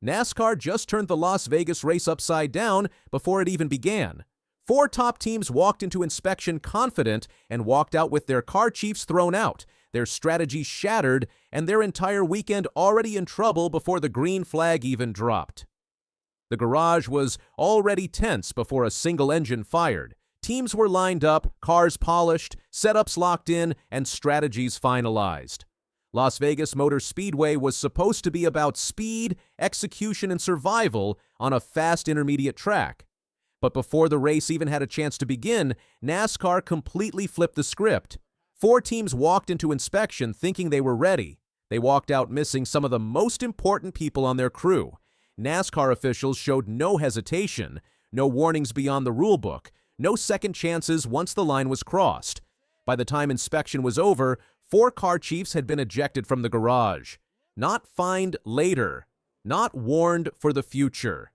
NASCAR just turned the Las Vegas race upside down before it even began. 4 top teams walked into inspection confident and walked out with their car chiefs thrown out, their strategy shattered, and their entire weekend already in trouble before the green flag even dropped. The garage was already tense before a single engine fired. Teams were lined up, cars polished, setups locked in, and strategies finalized. Las Vegas Motor Speedway was supposed to be about speed, execution, and survival on a fast intermediate track. But before the race even had a chance to begin, NASCAR completely flipped the script. 4 teams walked into inspection thinking they were ready. They walked out missing some of the most important people on their crew. NASCAR officials showed no hesitation, no warnings beyond the rulebook, no second chances once the line was crossed. By the time inspection was over, 4 car chiefs had been ejected from the garage. Not fined later, not warned for the future.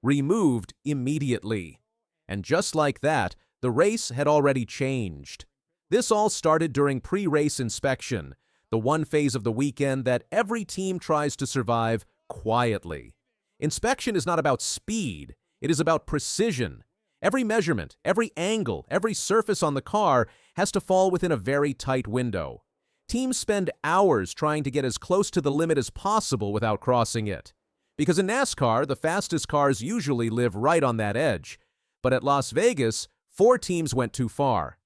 Removed immediately. And just like that, the race had already changed. This all started during pre-race inspection, the one phase of the weekend that every team tries to survive quietly. Inspection is not about speed, it is about precision. Every measurement, every angle, every surface on the car has to fall within a very tight window. Teams spend hours trying to get as close to the limit as possible without crossing it. Because in NASCAR, the fastest cars usually live right on that edge. But at Las Vegas, 4 teams went too far.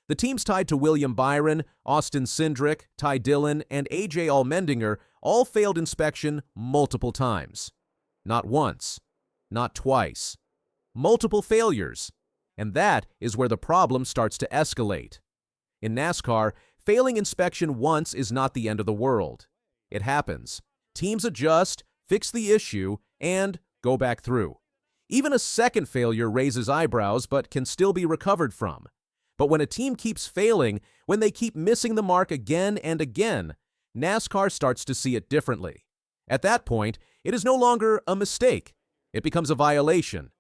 The teams tied to William Byron, Cindric, Dillon, and AJ Allmendinger all failed inspection multiple times. Not once, not twice. Multiple failures. And that is where the problem starts to escalate. In NASCAR, failing inspection once is not the end of the world. It happens. Teams adjust, fix the issue, and go back through. Even a second failure raises eyebrows but can still be recovered from. But when a team keeps failing, when they keep missing the mark again and again, NASCAR starts to see it differently. At that point, it is no longer a mistake. It becomes a violation.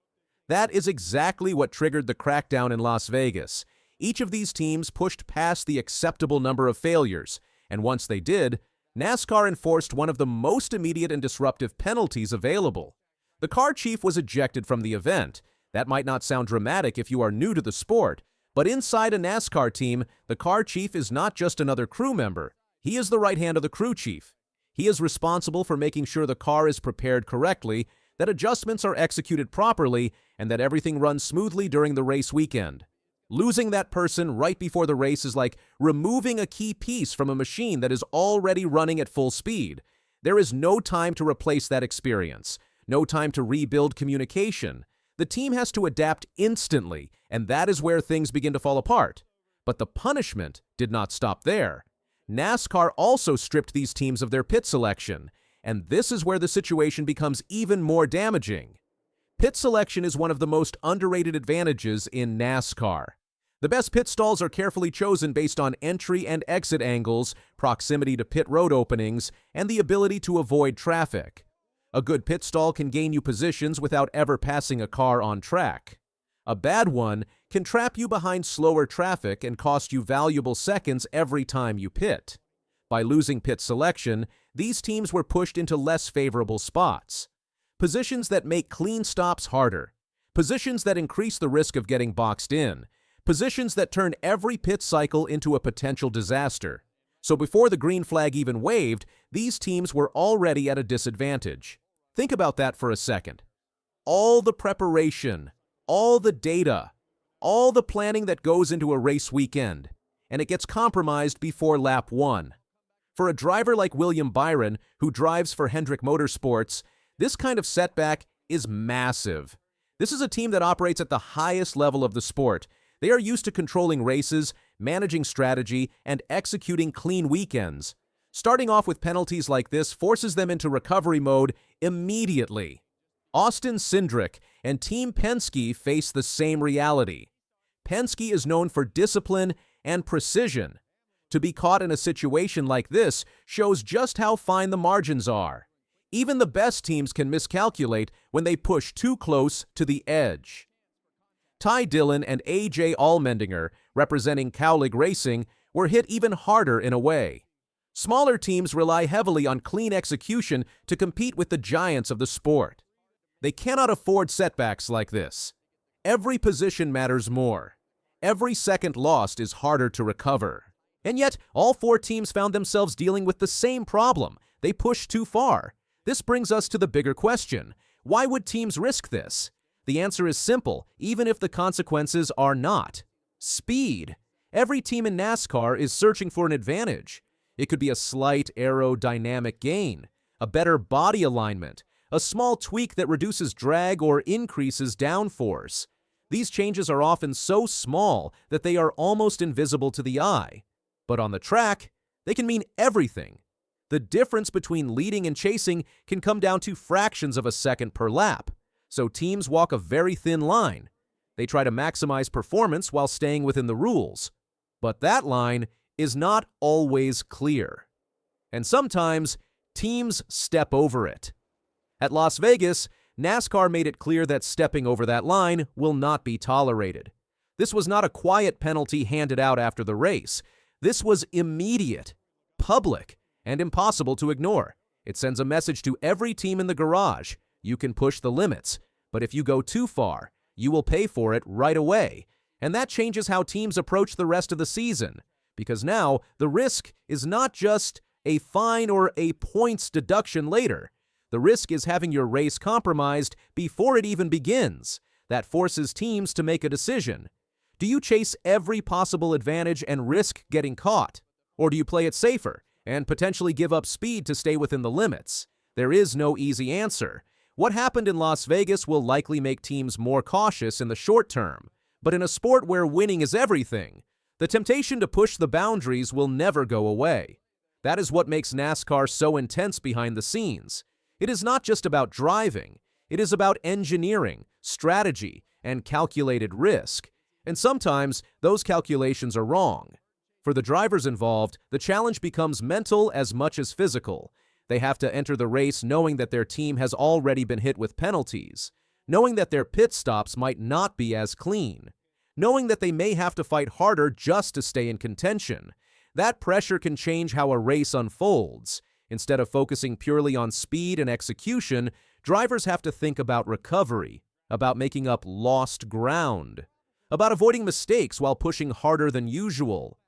That is exactly what triggered the crackdown in Las Vegas. Each of these teams pushed past the acceptable number of failures, and once they did, NASCAR enforced one of the most immediate and disruptive penalties available. The car chief was ejected from the event. That might not sound dramatic if you are new to the sport, but inside a NASCAR team, the car chief is not just another crew member. He is the right hand of the crew chief. He is responsible for making sure the car is prepared correctly, that adjustments are executed properly, and that everything runs smoothly during the race weekend. Losing that person right before the race is like removing a key piece from a machine that is already running at full speed. There is no time to replace that experience, no time to rebuild communication. The team has to adapt instantly, and that is where things begin to fall apart. But the punishment did not stop there. NASCAR also stripped these teams of their pit selection, and this is where the situation becomes even more damaging. Pit selection is one of the most underrated advantages in NASCAR. The best pit stalls are carefully chosen based on entry and exit angles, proximity to pit road openings, and the ability to avoid traffic. A good pit stall can gain you positions without ever passing a car on track. A bad one can trap you behind slower traffic and cost you valuable seconds every time you pit. By losing pit selection, these teams were pushed into less favorable spots. Positions that make clean stops harder. Positions that increase the risk of getting boxed in. Positions that turn every pit cycle into a potential disaster. So before the green flag even waved, these teams were already at a disadvantage. Think about that for a second. All the preparation, all the data, all the planning that goes into a race weekend, and it gets compromised before lap 1. For a driver like William Byron, who drives for Cindric Motorsports, this kind of setback is massive. This is a team that operates at the highest level of the sport. They are used to controlling races, managing strategy, and executing clean weekends. Starting off with penalties like this forces them into recovery mode immediately. Cindric and Team Penske face the same reality. Penske is known for discipline and precision. To be caught in a situation like this shows just how fine the margins are. Even the best teams can miscalculate when they push too close to the edge. Dillon and AJ Allmendinger, representing Cowlig Racing, were hit even harder in a way. Smaller teams rely heavily on clean execution to compete with the giants of the sport. They cannot afford setbacks like this. Every position matters more. Every second lost is harder to recover. And yet, all four teams found themselves dealing with the same problem. They pushed too far. This brings us to the bigger question. Why would teams risk this? The answer is simple, even if the consequences are not. Speed. Every team in NASCAR is searching for an advantage. It could be a slight aerodynamic gain, a better body alignment, a small tweak that reduces drag or increases downforce. These changes are often so small that they are almost invisible to the eye. But on the track, they can mean everything. The difference between leading and chasing can come down to fractions of a second per lap. So teams walk a very thin line. They try to maximize performance while staying within the rules. But that line is not always clear. And sometimes, teams step over it. At Las Vegas, NASCAR made it clear that stepping over that line will not be tolerated. This was not a quiet penalty handed out after the race. This was immediate, public, and impossible to ignore. It sends a message to every team in the garage. You can push the limits, but if you go too far, you will pay for it right away. And that changes how teams approach the rest of the season, because now the risk is not just a fine or a points deduction later. The risk is having your race compromised before it even begins. That forces teams to make a decision. Do you chase every possible advantage and risk getting caught? Or do you play it safer and potentially give up speed to stay within the limits? There is no easy answer. What happened in Las Vegas will likely make teams more cautious in the short term. But in a sport where winning is everything, the temptation to push the boundaries will never go away. That is what makes NASCAR so intense behind the scenes. It is not just about driving. It is about engineering, strategy, and calculated risk. And sometimes, those calculations are wrong. For the drivers involved, the challenge becomes mental as much as physical. They have to enter the race knowing that their team has already been hit with penalties, knowing that their pit stops might not be as clean, knowing that they may have to fight harder just to stay in contention. That pressure can change how a race unfolds. Instead of focusing purely on speed and execution, drivers have to think about recovery, about making up lost ground, about avoiding mistakes while pushing harder than usual.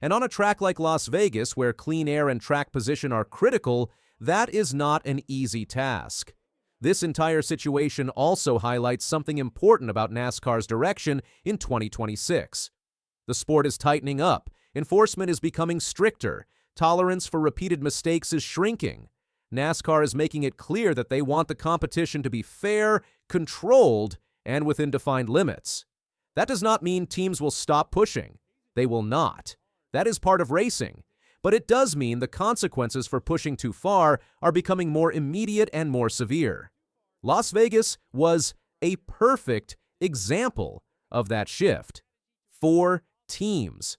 And on a track like Las Vegas, where clean air and track position are critical, that is not an easy task. This entire situation also highlights something important about NASCAR's direction in 2026. The sport is tightening up, enforcement is becoming stricter, tolerance for repeated mistakes is shrinking. NASCAR is making it clear that they want the competition to be fair, controlled, and within defined limits. That does not mean teams will stop pushing. They will not. That is part of racing. But it does mean the consequences for pushing too far are becoming more immediate and more severe. Las Vegas was a perfect example of that shift. 4 teams,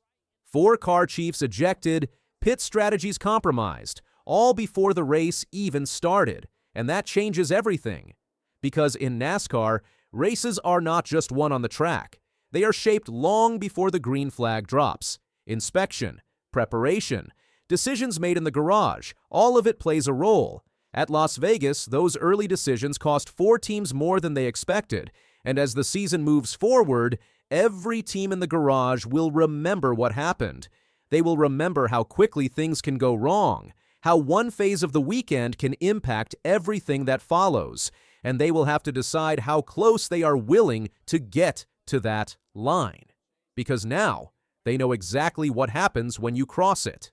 4 car chiefs ejected, pit strategies compromised, all before the race even started. And that changes everything. Because in NASCAR, races are not just won on the track. They are shaped long before the green flag drops. Inspection, preparation, decisions made in the garage, all of it plays a role. At Las Vegas, those early decisions cost 4 teams more than they expected, and as the season moves forward, every team in the garage will remember what happened. They will remember how quickly things can go wrong, how one phase of the weekend can impact everything that follows, and they will have to decide how close they are willing to get to that line. Because now, they know exactly what happens when you cross it.